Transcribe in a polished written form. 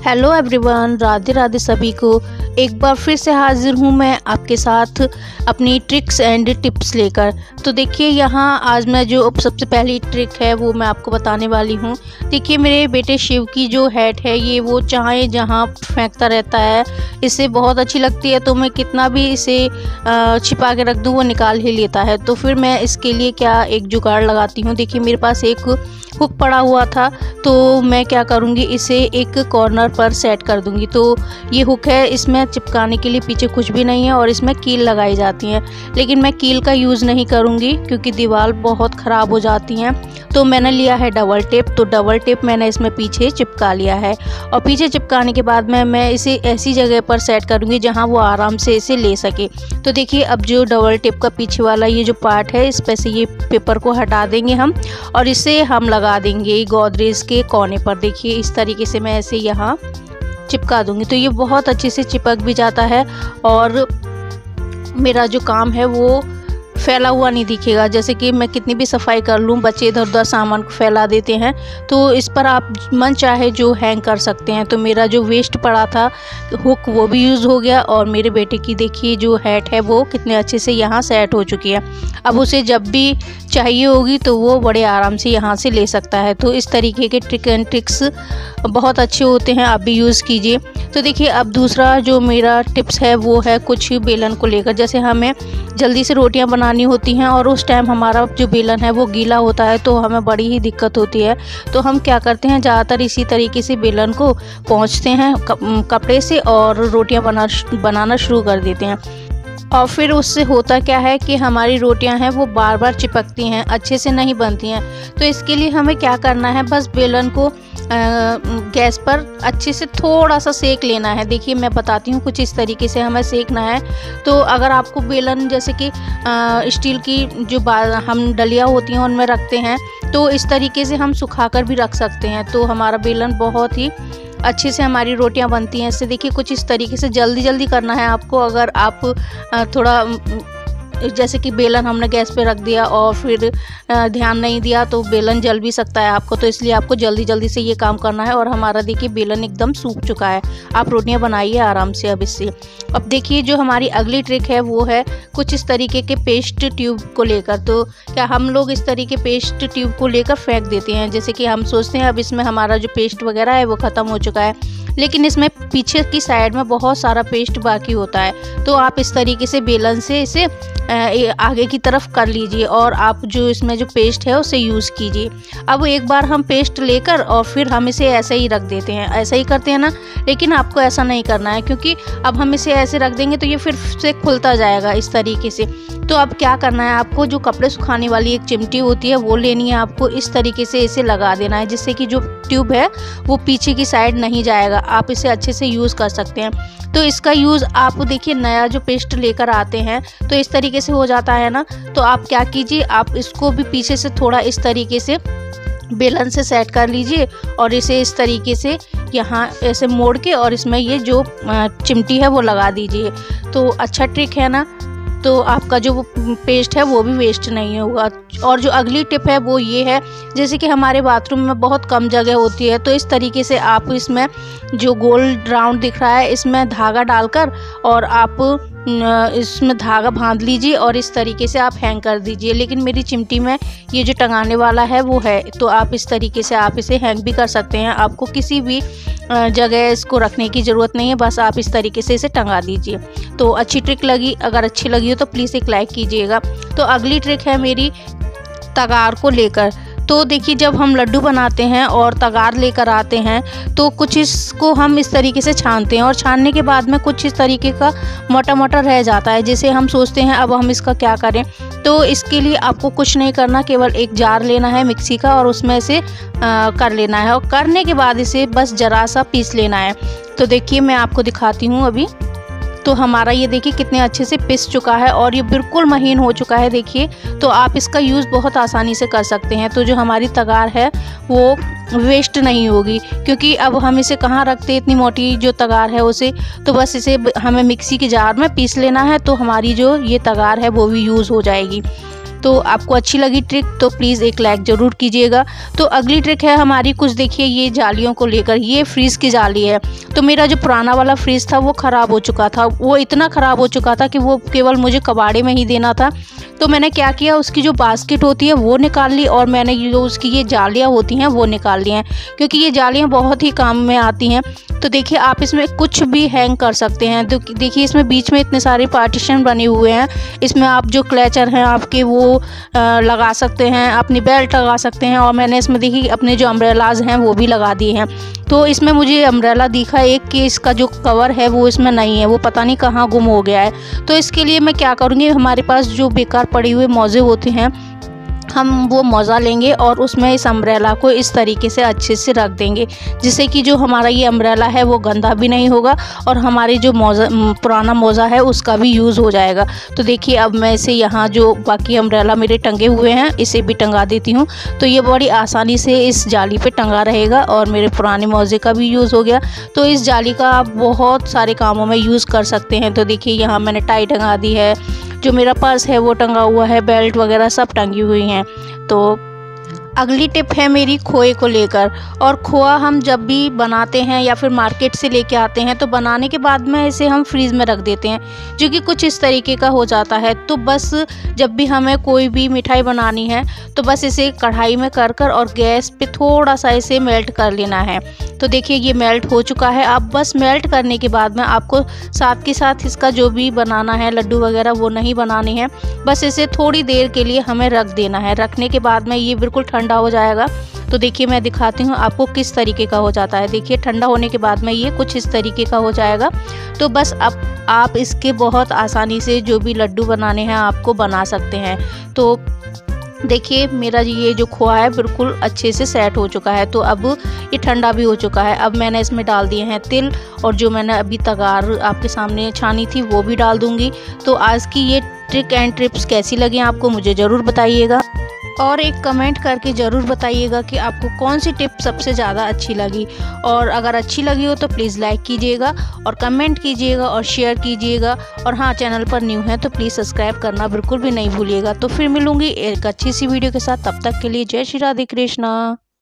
Hello everyone, Radhe Radhe सभी को। एक बार फिर से हाजिर हूँ मैं आपके साथ अपनी ट्रिक्स एंड टिप्स लेकर। तो देखिए यहाँ आज मैं जो सबसे पहली ट्रिक है वो मैं आपको बताने वाली हूँ। देखिए मेरे बेटे शिव की जो हैट है ये वो चाहे जहाँ फेंकता रहता है, इसे बहुत अच्छी लगती है। तो मैं कितना भी इसे छिपा के रख दूँ वो निकाल ही लेता है। तो फिर मैं इसके लिए क्या एक जुगाड़ लगाती हूँ। देखिए मेरे पास एक हुक पड़ा हुआ था, तो मैं क्या करूँगी, इसे एक कॉर्नर पर सेट कर दूँगी। तो ये हुक है, इसमें चिपकाने के लिए पीछे कुछ भी नहीं है और इसमें कील लगाई जाती है। लेकिन मैं कील का यूज़ नहीं करूँगी क्योंकि दीवार बहुत ख़राब हो जाती हैं। तो मैंने लिया है डबल टेप। तो डबल टेप मैंने इसमें पीछे चिपका लिया है और पीछे चिपकाने के बाद मैं इसे ऐसी जगह पर सेट करूँगी जहाँ वो आराम से इसे ले सके। तो देखिए अब जो डबल टेप का पीछे वाला ये जो पार्ट है, इस पर से ये पेपर को हटा देंगे हम और इसे हम लगा देंगे गोदरेज के कोने पर। देखिए इस तरीके से मैं ऐसे यहाँ चिपका दूंगी तो ये बहुत अच्छे से चिपक भी जाता है और मेरा जो काम है वो फैला हुआ नहीं दिखेगा। जैसे कि मैं कितनी भी सफाई कर लूँ, बच्चे इधर उधर सामान को फैला देते हैं। तो इस पर आप मन चाहे जो हैंग कर सकते हैं। तो मेरा जो वेस्ट पड़ा था हुक वो भी यूज़ हो गया और मेरे बेटे की देखिए जो हैट है वो कितने अच्छे से यहाँ सेट हो चुकी है। अब उसे जब भी चाहिए होगी तो वो बड़े आराम से यहाँ से ले सकता है। तो इस तरीके के ट्रिक एंड ट्रिक्स बहुत अच्छे होते हैं, आप भी यूज़ कीजिए। तो देखिए अब दूसरा जो मेरा टिप्स है वो है कुछ बेलन को लेकर। जैसे हमें जल्दी से रोटियां बनानी होती हैं और उस टाइम हमारा जो बेलन है वो गीला होता है तो हमें बड़ी ही दिक्कत होती है। तो हम क्या करते हैं, ज़्यादातर इसी तरीके से बेलन को पोंछते हैं कपड़े से और रोटियां बनाना शुरू कर देते हैं। और फिर उससे होता क्या है कि हमारी रोटियां हैं वो बार बार चिपकती हैं, अच्छे से नहीं बनती हैं। तो इसके लिए हमें क्या करना है, बस बेलन को गैस पर अच्छे से थोड़ा सा सेक लेना है। देखिए मैं बताती हूँ, कुछ इस तरीके से हमें सेकना है। तो अगर आपको बेलन जैसे कि स्टील की जो हम डलिया होती हैं उनमें रखते हैं, तो इस तरीके से हम सुखाकर भी रख सकते हैं। तो हमारा बेलन बहुत ही अच्छे से हमारी रोटियां बनती हैं इससे। देखिए कुछ इस तरीके से जल्दी करना है आपको। अगर आप थोड़ा जैसे कि बेलन हमने गैस पे रख दिया और फिर ध्यान नहीं दिया तो बेलन जल भी सकता है आपको। तो इसलिए आपको जल्दी से ये काम करना है। और हमारा देखिए बेलन एकदम सूख चुका है, आप रोटियां बनाइए आराम से अब इससे। अब देखिए जो हमारी अगली ट्रिक है वो है कुछ इस तरीके के पेस्ट ट्यूब को लेकर। तो क्या हम लोग इस तरीके पेस्ट ट्यूब को लेकर फेंक देते हैं। जैसे कि हम सोचते हैं अब इसमें हमारा जो पेस्ट वगैरह है वो ख़त्म हो चुका है, लेकिन इसमें पीछे की साइड में बहुत सारा पेस्ट बाकी होता है। तो आप इस तरीके से बेलन से इसे आगे की तरफ कर लीजिए और आप जो इसमें जो पेस्ट है उसे यूज़ कीजिए। अब एक बार हम पेस्ट लेकर और फिर हम इसे ऐसे ही रख देते हैं, ऐसा ही करते हैं ना। लेकिन आपको ऐसा नहीं करना है क्योंकि अब हम इसे ऐसे रख देंगे तो ये फिर से खुलता जाएगा इस तरीके से। तो अब क्या करना है, आपको जो कपड़े सुखाने वाली एक चिमटी होती है वो लेनी है। आपको इस तरीके से इसे लगा देना है जिससे कि जो ट्यूब है वो पीछे की साइड नहीं जाएगा। आप इसे अच्छे से यूज़ कर सकते हैं। तो इसका यूज़ आप देखिए नया जो पेस्ट लेकर आते हैं तो इस तरीके से हो जाता है ना। तो आप क्या कीजिए, आप इसको भी पीछे से थोड़ा इस तरीके से बेलन से सेट कर लीजिए और इसे इस तरीके से यहाँ ऐसे मोड़ के और इसमें ये जो चिमटी है वो लगा दीजिए। तो अच्छा ट्रिक है ना। तो आपका जो पेस्ट है वो भी वेस्ट नहीं होगा। और जो अगली टिप है वो ये है, जैसे कि हमारे बाथरूम में बहुत कम जगह होती है तो इस तरीके से आप इसमें जो गोल राउंड दिख रहा है इसमें धागा डालकर और आप इसमें धागा बांध लीजिए और इस तरीके से आप हैंग कर दीजिए। लेकिन मेरी चिमटी में ये जो टंगाने वाला है वो है, तो आप इस तरीके से आप इसे हैंग भी कर सकते हैं। आपको किसी भी जगह इसको रखने की ज़रूरत नहीं है, बस आप इस तरीके से इसे टंगा दीजिए। तो अच्छी ट्रिक लगी, अगर अच्छी लगी हो तो प्लीज़ एक लाइक कीजिएगा। तो अगली ट्रिक है मेरी तगार को लेकर। तो देखिए जब हम लड्डू बनाते हैं और तगार लेकर आते हैं तो कुछ इसको हम इस तरीके से छानते हैं और छानने के बाद में कुछ इस तरीके का मोटा रह जाता है, जिसे हम सोचते हैं अब हम इसका क्या करें। तो इसके लिए आपको कुछ नहीं करना, केवल एक जार लेना है मिक्सी का और उसमें से कर लेना है और करने के बाद इसे बस ज़रा सा पीस लेना है। तो देखिए मैं आपको दिखाती हूँ अभी। तो हमारा ये देखिए कितने अच्छे से पिस चुका है और ये बिल्कुल महीन हो चुका है देखिए। तो आप इसका यूज़ बहुत आसानी से कर सकते हैं। तो जो हमारी तगार है वो वेस्ट नहीं होगी क्योंकि अब हम इसे कहाँ रखते, इतनी मोटी जो तगार है उसे। तो बस इसे हमें मिक्सी के जार में पीस लेना है तो हमारी जो ये तगार है वो भी यूज़ हो जाएगी। तो आपको अच्छी लगी ट्रिक तो प्लीज़ एक लाइक ज़रूर कीजिएगा। तो अगली ट्रिक है हमारी कुछ देखिए ये जालियों को लेकर। ये फ्रीज़ की जाली है। तो मेरा जो पुराना वाला फ्रीज़ था वो ख़राब हो चुका था, वो इतना ख़राब हो चुका था कि वो केवल मुझे कबाड़े में ही देना था। तो मैंने क्या किया, उसकी जो बास्केट होती है वो निकाल ली और मैंने जो उसकी ये जालियाँ होती हैं वो निकाल ली हैं, क्योंकि ये जालियाँ बहुत ही काम में आती हैं। तो देखिए आप इसमें कुछ भी हैंग कर सकते हैं। तो देखिए इसमें बीच में इतने सारे पार्टीशन बने हुए हैं, इसमें आप जो क्लचर हैं आपके वो लगा सकते हैं, अपनी बेल्ट लगा सकते हैं, और मैंने इसमें देखिए अपने जो अम्ब्रेलाज हैं वो भी लगा दिए हैं। तो इसमें मुझे अम्ब्रेला दिखा एक कि इसका जो कवर है वो इसमें नहीं है, वो पता नहीं कहाँ गुम हो गया है। तो इसके लिए मैं क्या करूँगी, हमारे पास जो बेकार पड़े हुए मोज़े होते हैं हम वो मोज़ा लेंगे और उसमें इस अम्ब्रेला को इस तरीके से अच्छे से रख देंगे, जिससे कि जो हमारा ये अम्ब्रेला है वो गंदा भी नहीं होगा और हमारी जो पुराना मोज़ा है उसका भी यूज़ हो जाएगा। तो देखिए अब मैं इसे यहाँ जो बाकी अम्ब्रेला मेरे टंगे हुए हैं इसे भी टंगा देती हूँ। तो ये बड़ी आसानी से इस जाली पे टंगा रहेगा और मेरे पुराने मोज़े का भी यूज़ हो गया। तो इस जाली का आप बहुत सारे कामों में यूज़ कर सकते हैं। तो देखिए यहाँ मैंने टाई टंगा दी है, जो मेरा पर्स है वो टंगा हुआ है, बेल्ट वगैरह सब टंगी हुई हैं। तो अगली टिप है मेरी खोए को लेकर। और खोआ हम जब भी बनाते हैं या फिर मार्केट से लेके आते हैं तो बनाने के बाद में इसे हम फ्रीज़ में रख देते हैं, जो कि कुछ इस तरीके का हो जाता है। तो बस जब भी हमें कोई भी मिठाई बनानी है तो बस इसे कढ़ाई में कर और गैस पे थोड़ा सा इसे मेल्ट कर लेना है। तो देखिए ये मेल्ट हो चुका है। अब बस मेल्ट करने के बाद में आपको साथ के साथ इसका जो भी बनाना है लड्डू वगैरह वो नहीं बनाने हैं, बस इसे थोड़ी देर के लिए हमें रख देना है। रखने के बाद में ये बिल्कुल ठंडा हो जाएगा। तो देखिए मैं दिखाती हूँ आपको किस तरीके का हो जाता है। देखिए ठंडा होने के बाद में ये कुछ इस तरीके का हो जाएगा। तो बस अब आप इसके बहुत आसानी से जो भी लड्डू बनाने हैं आपको बना सकते हैं। तो देखिए मेरा ये जो खोआ है बिल्कुल अच्छे से सेट हो चुका है। तो अब ये ठंडा भी हो चुका है। अब मैंने इसमें डाल दिए हैं तिल, और जो मैंने अभी तगार आपके सामने छानी थी वो भी डाल दूंगी। तो आज की ये ट्रिक एंड टिप्स कैसी लगी आपको मुझे ज़रूर बताइएगा, और एक कमेंट करके ज़रूर बताइएगा कि आपको कौन सी टिप सबसे ज़्यादा अच्छी लगी। और अगर अच्छी लगी हो तो प्लीज़ लाइक कीजिएगा और कमेंट कीजिएगा और शेयर कीजिएगा। और हाँ, चैनल पर न्यू है तो प्लीज़ सब्सक्राइब करना बिल्कुल भी नहीं भूलिएगा। तो फिर मिलूँगी एक अच्छी सी वीडियो के साथ, तब तक के लिए जय श्री राधे कृष्णा।